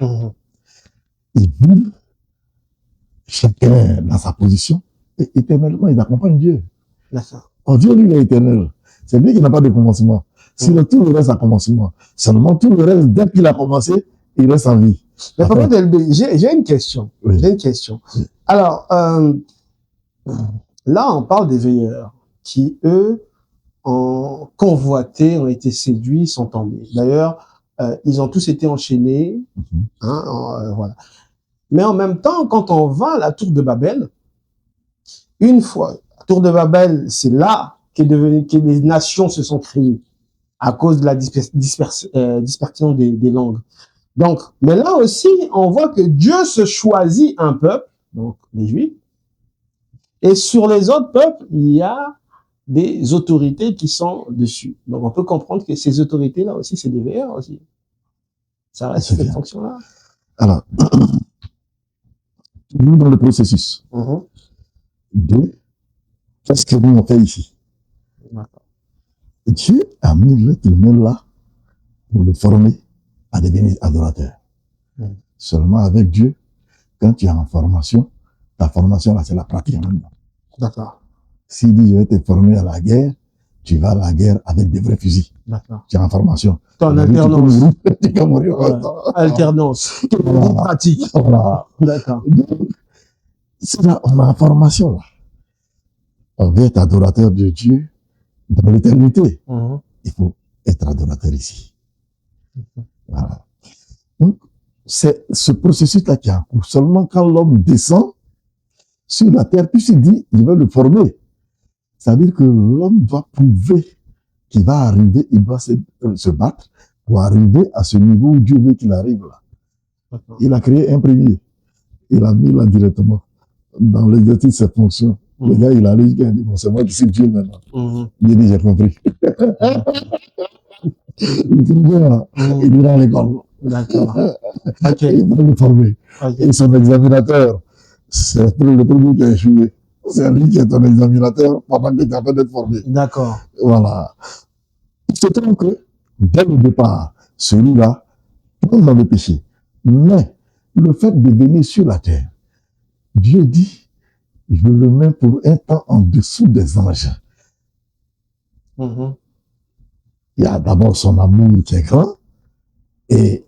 Ils vivent chacun dans sa position et éternellement, ils accompagnent Dieu. D'accord. Dieu, lui, il est éternel. C'est lui qui n'a pas de commencement. Sinon, tout le reste a commencement. Seulement, tout le reste, dès qu'il a commencé, il reste en vie. Mais Papa Delbé, j'ai une question. Oui. J'ai une question. Oui. Alors, là, on parle des veilleurs qui, eux, ont convoité, ont été séduits, sont tombés. D'ailleurs, ils ont tous été enchaînés. Voilà. Mais en même temps, quand on va à la tour de Babel, une fois, la tour de Babel, c'est là que les nations se sont créées à cause de la dispersion des langues. Donc, mais là aussi, on voit que Dieu se choisit un peuple, donc les Juifs, et sur les autres peuples, il y a des autorités qui sont dessus. Donc, on peut comprendre que ces autorités-là aussi, c'est des veilleurs aussi. Ça reste cette fonction-là. Alors, nous, dans le processus de qu'est-ce que nous on fait ici? Dieu a mis l'être humain là pour le former à devenir adorateur. Seulement avec Dieu, quand tu es en formation, ta formation là, c'est la pratique en même temps. D'accord. S'il dit je vais te former à la guerre, tu vas à la guerre avec des vrais fusils. D'accord. Tu es en formation. Tu es en alternance. Tu peux mourir. Alternance. Voilà. Pratique. Voilà. D'accord. C'est là, on est en formation là. On veut être adorateur de Dieu dans l'éternité. Il faut être adorateur ici. Voilà. Donc, c'est ce processus-là qui est en cours. Seulement quand l'homme descend sur la terre, puis il dit, il veut le former. C'est-à-dire que l'homme doit prouver qu'il va arriver, il doit se battre pour arriver à ce niveau où Dieu veut qu'il arrive là. Il a créé un premier. Il a mis là directement dans l'exercice de ses fonctions. Le gars, il arrive, il dit, bon, c'est moi qui suis Dieu maintenant. Il dit, j'ai compris. Il ira à l'école. D'accord. Ok. Il va le former. Et son examinateur, c'est le premier qui a échoué. C'est lui qui est ton examinateur pendant que tu es en train d'être formé. D'accord. Voilà. C'est donc que, dès le départ, celui-là tombe dans le péché. Mais, le fait de venir sur la terre, Dieu dit, je le mets pour un temps en dessous des anges. Il y a d'abord son amour qui est grand et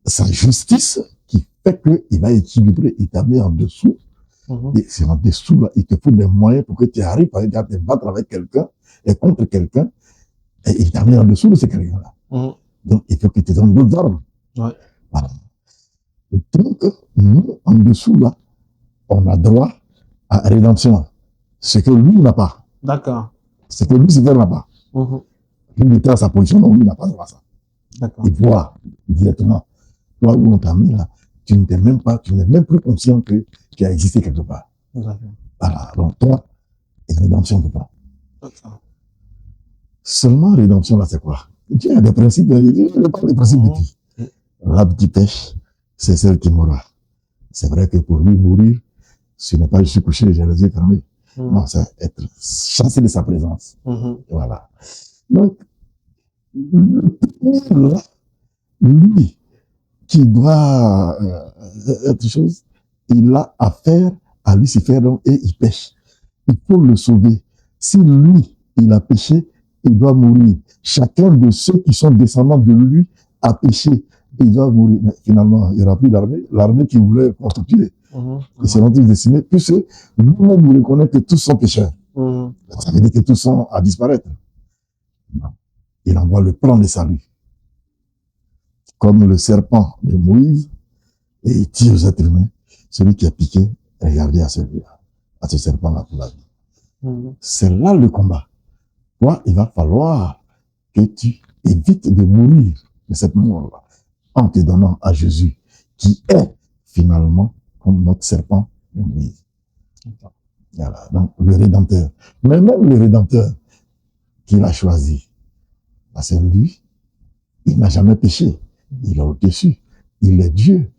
sa justice qui fait qu'il va équilibrer, il t'a mis en dessous. Et c'est en dessous, là, il te faut des moyens pour que tu arrives à te battre avec quelqu'un et contre quelqu'un. Et il t'a mis en dessous de ce quelqu'un-là. Donc, il faut qu'il te donne d'autres armes. Ouais. Voilà. Donc, nous, en dessous, là, on a droit à rédemption. Ce que lui n'a pas. D'accord. Ce que Lucifer n'a pas. Lui était à sa position, donc lui n'a pas droit à ça. D'accord. Il voit directement. Toi où on t'a mis là, tu n'es même plus conscient que tu as existé quelque part. D'accord. Voilà. Donc toi, et rédemption ne peut pas. D'accord. Seulement rédemption là, c'est quoi? Dieu a des principes, il n'y a pas des principes de qui. L'arbre qui pêche, c'est celle qui mourra. C'est vrai que pour lui mourir, ce n'est pas je suis couché, j'ai les yeux fermés. Non, c'est être chassé de sa présence. Voilà. Donc, le premier là, lui, qui doit être chose, il a affaire à Lucifer donc, et il pêche. Il faut le sauver. Si lui, il a péché, il doit mourir. Chacun de ceux qui sont descendants de lui a péché. Il doit mourir. Mais finalement, il n'y aura plus d'armée. L'armée qui voulait constituer. Ils seront tous décimés, puisque nous-mêmes nous reconnaissons que tous sont pécheurs. Ça veut dire que tous sont à disparaître. Non. Il envoie le plan de salut. Comme le serpent de Moïse, et il tire aux êtres humains. Celui qui a piqué, regardez à celui-là, à ce serpent-là pour la vie. C'est là le combat. Toi, il va falloir que tu évites de mourir de cette mort-là, en te donnant à Jésus, qui est finalement comme notre serpent de Moïse. Voilà, donc le Rédempteur. Mais même le Rédempteur qu'il a choisi, c'est lui, il n'a jamais péché. Il est au-dessus. Il est Dieu.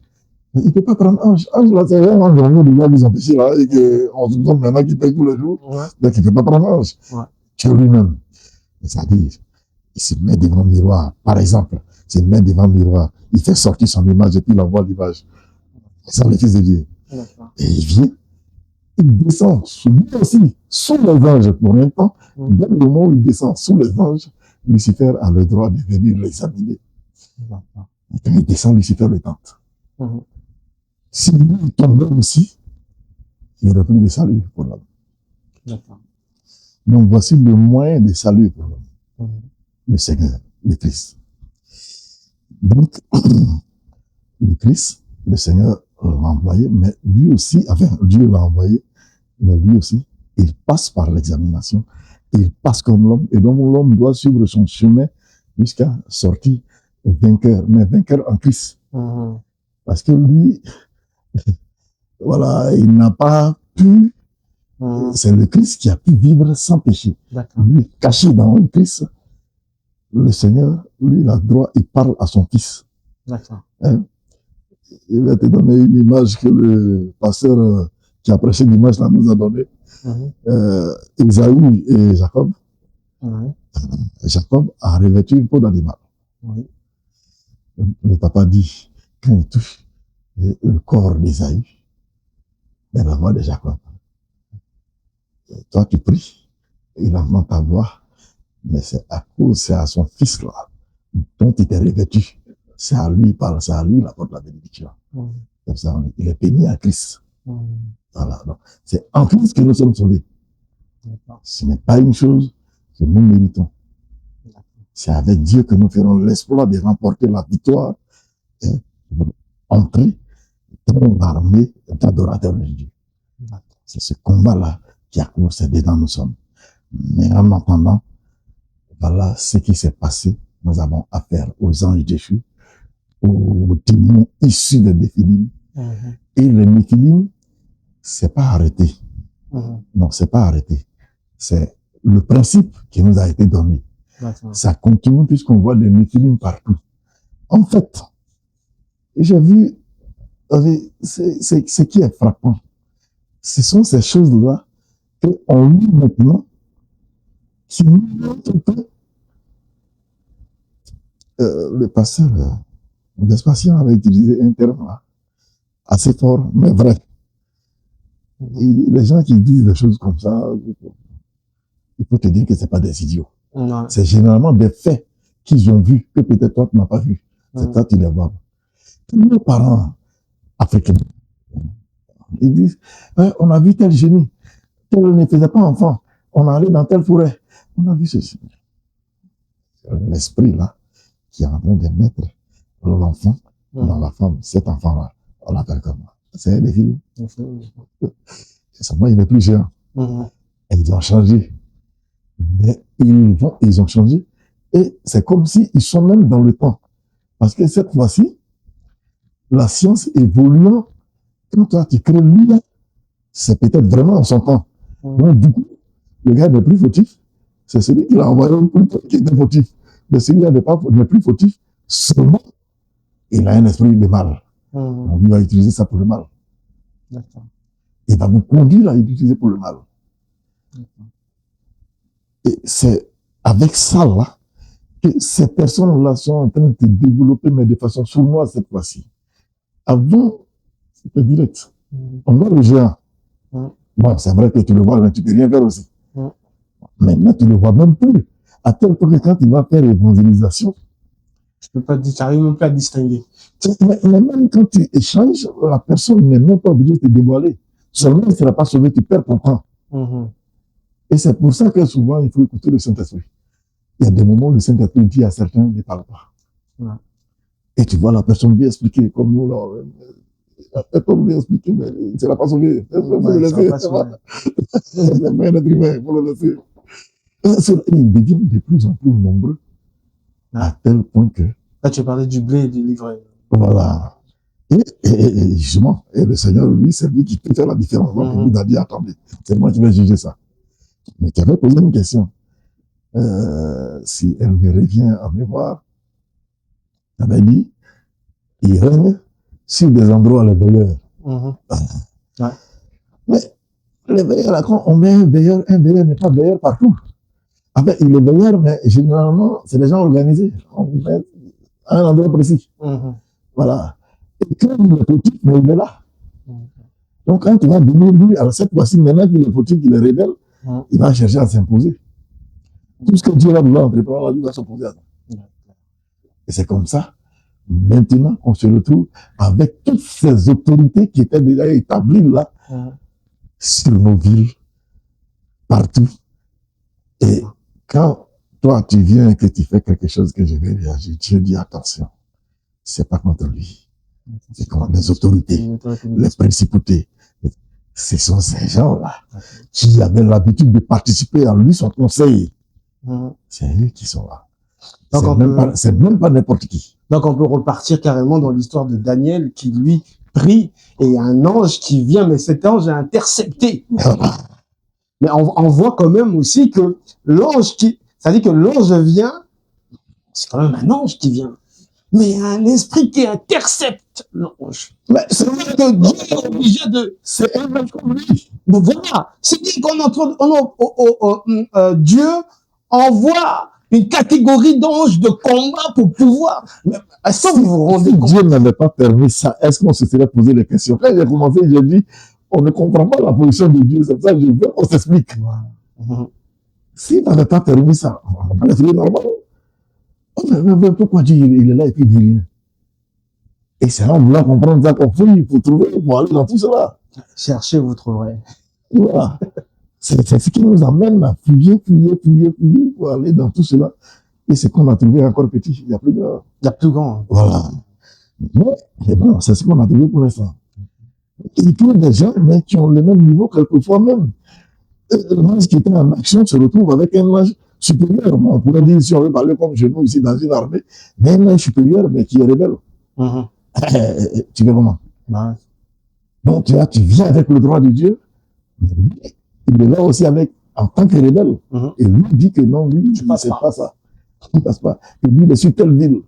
Mais il ne peut pas prendre ange. Ange, là, c'est un ange, ils ont péché là, et qu'on se demande maintenant qu'il paye tous les jours. Donc il ne peut pas prendre ange. Dieu lui-même. C'est-à-dire, il se met devant le miroir. Par exemple, il se met devant le miroir. Il fait sortir son image et puis il envoie l'image. C'est le Fils de Dieu. Et il vient, il descend lui aussi, sous les anges pour un temps. Dès le moment où il descend sous les anges, Lucifer a le droit de venir l'examiner. Quand il descend, Lucifer le tente. Si lui tombait aussi, il n'y aurait plus de salut pour l'homme. D'accord. Donc voici le moyen de salut pour l'homme. Le Seigneur, le Christ. Donc, le Christ, le Seigneur l'a envoyé, mais lui aussi, enfin, Dieu l'a envoyé, mais lui aussi, il passe par l'examination, il passe comme l'homme, et donc l'homme doit suivre son chemin jusqu'à sortir vainqueur, mais vainqueur en Christ. Parce que lui, voilà, il n'a pas pu, c'est le Christ qui a pu vivre sans péché. Lui, caché dans le Christ, le Seigneur, lui, il a droit, il parle à son fils. D'accord. Hein? Il va te donner une image que le pasteur qui a prêché l'image là nous a donnée. Isaïe et Jacob. Jacob a revêtu une peau d'animal. Le papa dit, quand il touche le corps d'Isaïe, mais la voix de Jacob. Et toi, tu pries, il entend ta voix, mais c'est à son fils là, dont il est revêtu. C'est à lui, il parle, c'est à lui, il apporte la bénédiction. Comme ça, il est béni à Christ. Voilà. Donc, c'est en Christ que nous sommes sauvés. Ce n'est pas une chose que nous méritons. C'est avec Dieu que nous ferons l'exploit de remporter la victoire et entrer dans l'armée d'adorateurs de Dieu. C'est ce combat-là qui a cours, c'est dedans nous sommes. Mais en attendant, voilà ce qui s'est passé. Nous avons affaire aux anges déchus, aux démons issus de Néphilim. Et le Néphilim, c'est pas arrêté. Non, c'est pas arrêté. C'est le principe qui nous a été donné. Ça continue puisqu'on voit des Néphilim partout. En fait, j'ai vu, ce qui est frappant, ce sont ces choses-là qu'on lit maintenant, qui nous montrent que le pasteur Vespasien avait utilisé un terme là, assez fort, mais vrai. Les gens qui disent des choses comme ça, il faut te dire que c'est pas des idiots. C'est généralement des faits qu'ils ont vus, que peut-être toi tu n'as pas vu. C'est toi tu les vois. Tous nos parents africains, ils disent, on a vu tel génie, tel ne faisait pas enfant, on allait dans telle forêt, on a vu ceci. L'esprit là, qui est en train de mettre l'enfant dans la femme, cet enfant-là, on l'appelle comment? C'est un défi. C'est seulement, il n'est plus géant. Et ils ont changé. Mais ils ont changé. Et c'est comme s'ils sont même dans le temps. Parce que cette fois-ci, la science évoluant, quand toi tu crées l'IA, c'est peut-être vraiment en son temps. Donc du coup, le gars n'est plus fautif. C'est celui qui l'a envoyé qui était fautif. Mais celui-là n'est plus fautif. Seulement, il a un esprit de mal. Donc, il va utiliser ça pour le mal. Il va vous conduire à l'utiliser pour le mal. Et c'est avec ça là que ces personnes-là sont en train de se développer, mais de façon sournoise cette fois-ci. Avant, c'était direct. On voit le géant. Bon, c'est vrai que tu le vois, mais tu peux rien faire aussi. Maintenant, tu ne le vois même plus. À tel point que quand il va faire l'évangélisation, je peux pas dire, tu n'arrives même pas à distinguer. Mais même quand tu échanges, la personne n'est même pas obligée de te dévoiler. Seulement, il ne sera pas sauvé, tu perds ton temps. Et c'est pour ça que souvent, il faut écouter le Saint-Esprit. Il y a des moments où le Saint-Esprit dit à certains, ne parle pas. Et tu vois la personne bien expliquer, comme nous, là. Elle peut bien expliquer, mais il ne sera pas sauvé. Il faut le laisser. C'est un être humain, il faut le laisser. Ils deviennent de plus en plus nombreux, à tel point que... Là, tu parlais du blé et du livret. Voilà. Et justement, et le Seigneur, lui, c'est lui qui peut faire la différence. Donc, il nous a dit, attendez, c'est moi qui vais juger ça. Mais tu avais posé une question. Si elle me revient à mémoire, elle m'a dit, il règne sur des endroits les veilleurs. Mais les veilleurs, là, quand on met un veilleur n'est pas veilleur partout. En fait, il est veilleur, mais généralement, c'est des gens organisés. On met à un endroit précis. Voilà. Et quand il est fautif, mais il est là. Donc, quand tu vas venir lui, alors cette fois-ci, maintenant qu'il est fautif, qu'il est rebelle, il va chercher à s'imposer. Tout ce que Dieu va vouloir entreprendre, lui va s'opposer à ça. Et c'est comme ça. Maintenant, on se retrouve avec toutes ces autorités qui étaient déjà établies là, sur nos villes, partout. Et quand toi, tu viens et que tu fais quelque chose que je vais réagir, je dis attention, c'est pas contre lui. C'est contre les autorités, les principautés. Ce sont ces gens-là qui avaient l'habitude de participer à lui, son conseil. C'est eux qui sont là. C'est même pas n'importe qui. Donc on peut repartir carrément dans l'histoire de Daniel qui lui prie et il y a un ange qui vient, mais cet ange a intercepté. Mais on voit quand même aussi que l'ange ça dit que l'ange vient, c'est quand même un ange qui vient. Mais il y a un esprit qui intercepte l'ange. Mais c'est vrai que Dieu est obligé de... C'est un ange comme lui. Voilà. C'est dit qu'on Dieu envoie une catégorie d'anges de combat pour pouvoir... Est-ce que vous vous rendez compte? Dieu n'avait pas permis ça. Est-ce qu'on se serait posé des questions? Quand j'ai commencé, j'ai dit, on ne comprend pas la position de Dieu. C'est ça que je veux qu'on s'explique. S'il n'avait pas permis ça, on va le normal. Mais pourquoi Dieu il est là et puis il dit rien? Et c'est en voulant comprendre ça qu'on fouille pour trouver, pour aller dans tout cela. Cherchez, vous trouverez. Voilà. C'est ce qui nous amène à fouiller pour aller dans tout cela. Et c'est qu'on a trouvé encore petit. Il y a plus grand. Il y a plus grand. Voilà. Mais bon, c'est ce qu'on a trouvé pour l'instant. Il trouve des gens, mais qui ont le même niveau quelquefois même. L'ange qui était en action se retrouve avec un ange supérieur. On pourrait dire, si on veut parler comme chez nous ici dans une armée, mais un ange supérieur, mais qui est rebelle. Tu veux comment? Donc, tu viens avec le droit de Dieu, mais il est là aussi avec, en tant que rebelle. Et lui dit que non, lui, tu ne passes pas ça. Il ne passe pas. Et lui, il est sur telle ville.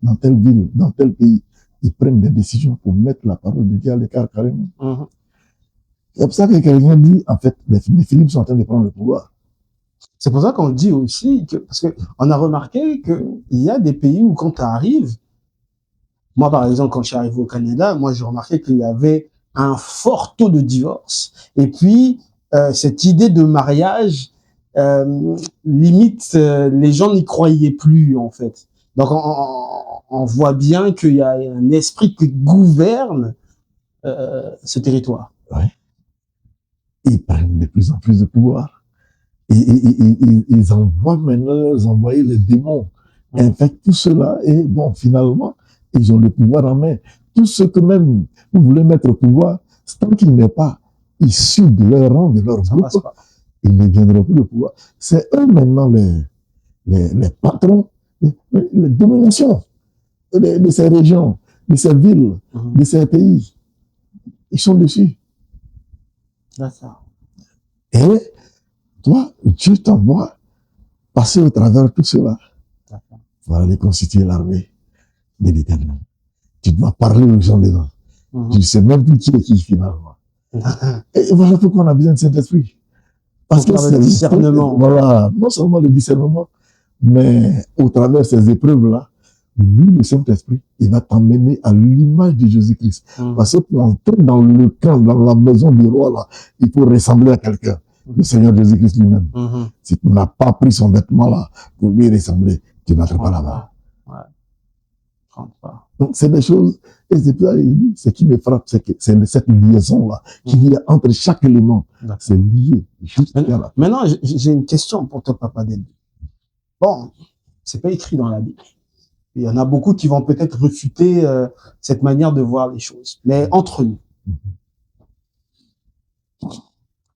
Dans telle ville, dans tel pays. Ils prennent des décisions pour mettre la parole de Dieu à l'écart carrément. C'est pour ça que quelqu'un dit, en fait, les Philippe sont en train de prendre le pouvoir. C'est pour ça qu'on dit aussi que, parce que on a remarqué qu'il y a des pays où quand tu arrives, moi par exemple quand je suis arrivé au Canada, moi j'ai remarqué qu'il y avait un fort taux de divorce. Et puis cette idée de mariage, limite les gens n'y croyaient plus en fait. Donc on voit bien qu'il y a un esprit qui gouverne ce territoire. Ouais. Ils prennent de plus en plus de pouvoir. Et ils envoient maintenant leurs envoyés, les démons, infectent tout cela. Et bon, finalement, ils ont le pouvoir en main. Tout ce que même vous voulez mettre au pouvoir, tant qu'il n'est pas issu de leur rang, de leur groupe, ils ne viendront plus au pouvoir. C'est eux maintenant les patrons, les dominations de ces régions, de ces villes, de ces pays. Ils sont dessus. D'accord. Et toi, Dieu t'envoie passer au travers de tout cela. Pour aller constituer l'armée de l'Éternel. Tu dois parler aux gens dedans. Tu ne sais même plus qui est qui finalement. Et voilà pourquoi on a besoin de Saint-Esprit. Parce que c'est le discernement. Voilà, non seulement le discernement, mais au travers de ces épreuves-là, lui, le Saint-Esprit, il va t'emmener à l'image de Jésus-Christ. Parce que pour entrer dans le camp, dans la maison du roi, là, il faut ressembler à quelqu'un. Le Seigneur Jésus-Christ lui-même. Si tu n'as pas pris son vêtement là pour lui ressembler, tu n'entres pas là-bas. Donc, c'est des choses, et c'est pour ça, ce qui me frappe, c'est que c'est cette liaison-là, qu'il y a entre chaque élément. C'est lié. Maintenant, j'ai une question pour toi, Papa Dédé. Bon, c'est pas écrit dans la Bible. Il y en a beaucoup qui vont peut-être refuter cette manière de voir les choses. Mais entre nous,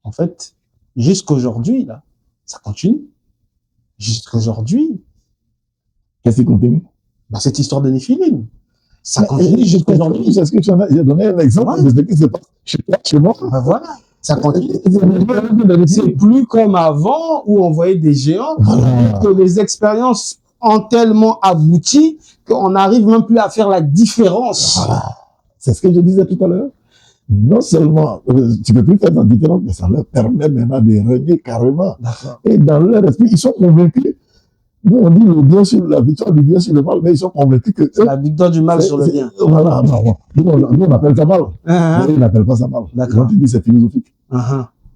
en fait, jusqu'aujourd'hui, là, ça continue. Jusqu'aujourd'hui. Qu'est-ce qui continue? Bah, cette histoire de Néphilim. Ça continue jusqu'aujourd'hui. Est-ce que tu en as, j'ai donné un exemple de ce qui se passe chez moi. Ben voilà. Ça continue. C'est plus comme avant où on voyait des géants, que les expériences ont tellement abouti qu'on n'arrive même plus à faire la différence. Voilà. C'est ce que je disais tout à l'heure. Non seulement, tu ne peux plus faire la différence, mais ça leur permet maintenant de régner carrément. Et dans leur esprit, ils sont convaincus. Nous, on dit le bien sur la victoire du bien sur le mal, mais ils sont convaincus que... La victoire du mal sur le bien. Voilà, non. Nous, on appelle ça mal. Mais ils n'appellent pas ça mal. Quand tu dis c'est philosophique.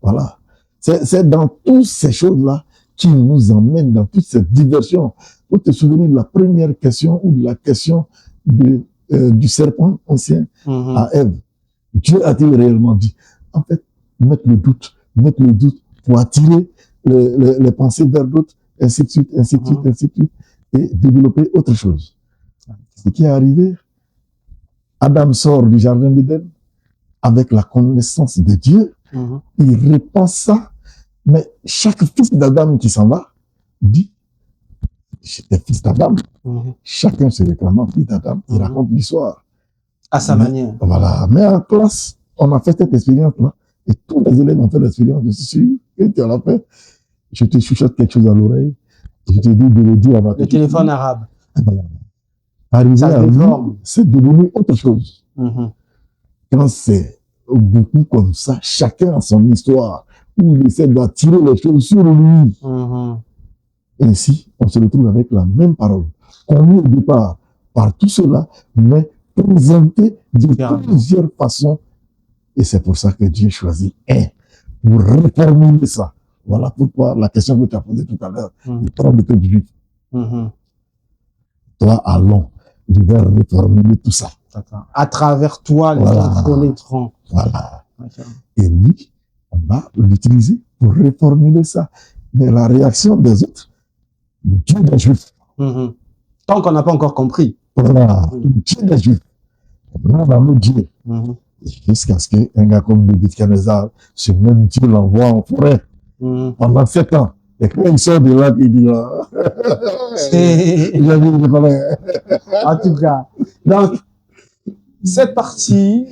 Voilà. C'est dans toutes ces choses-là qui nous emmènent dans toute cette diversion. faut te souvenir de la première question ou de la question du serpent ancien à Ève. Dieu a-t-il réellement dit? En fait, mettre le doute pour attirer les pensées vers d'autres, ainsi de suite, ainsi de suite, ainsi de suite, et développer autre chose. Ce qui est arrivé, Adam sort du jardin d'Éden avec la connaissance de Dieu, il répand ça, mais chaque fils d'Adam qui s'en va dit, j'étais fils d'Adam. Chacun se réclamant fils d'Adam, il raconte l'histoire. À sa manière. Voilà. Mais en classe, on a fait cette expérience-là, et tous les élèves ont fait l'expérience. Je suis sûr que tu en as fait. Je te chuchote quelque chose à l'oreille, je te dis de le dire à ma Le téléphone arabe. Voilà. Arrivé à lui, c'est devenu autre chose. Quand c'est beaucoup comme ça, chacun a son histoire, où il essaie d'attirer les choses sur lui. Ainsi, on se retrouve avec la même parole, connue au départ par tout cela, mais présentée de plusieurs façons. Et c'est pour ça que Dieu choisit un, pour reformuler ça. Voilà pourquoi la question que tu as posée tout à l'heure, le tronc de ton juif. Toi, allons, je vais reformuler tout ça. À travers toi, les enfants naîtront. Voilà. Et lui, on va l'utiliser pour reformuler ça. Mais la réaction des autres, le Dieu des Juifs. Tant qu'on n'a pas encore compris. Voilà, le Dieu des Juifs. Là, dans le Dieu. Jusqu'à ce qu'un gars comme Nebuchadnezzar, ce même Dieu l'envoie en forêt pendant 7 ans. Et quand il sort de là, il dit là. En tout cas, donc, cette partie,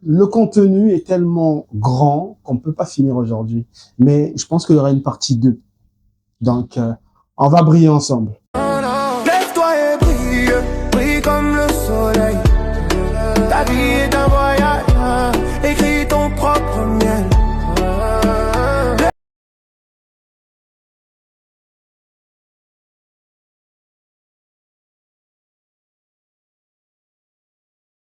le contenu est tellement grand qu'on ne peut pas finir aujourd'hui. Mais je pense qu'il y aura une partie 2. Donc, on va briller ensemble.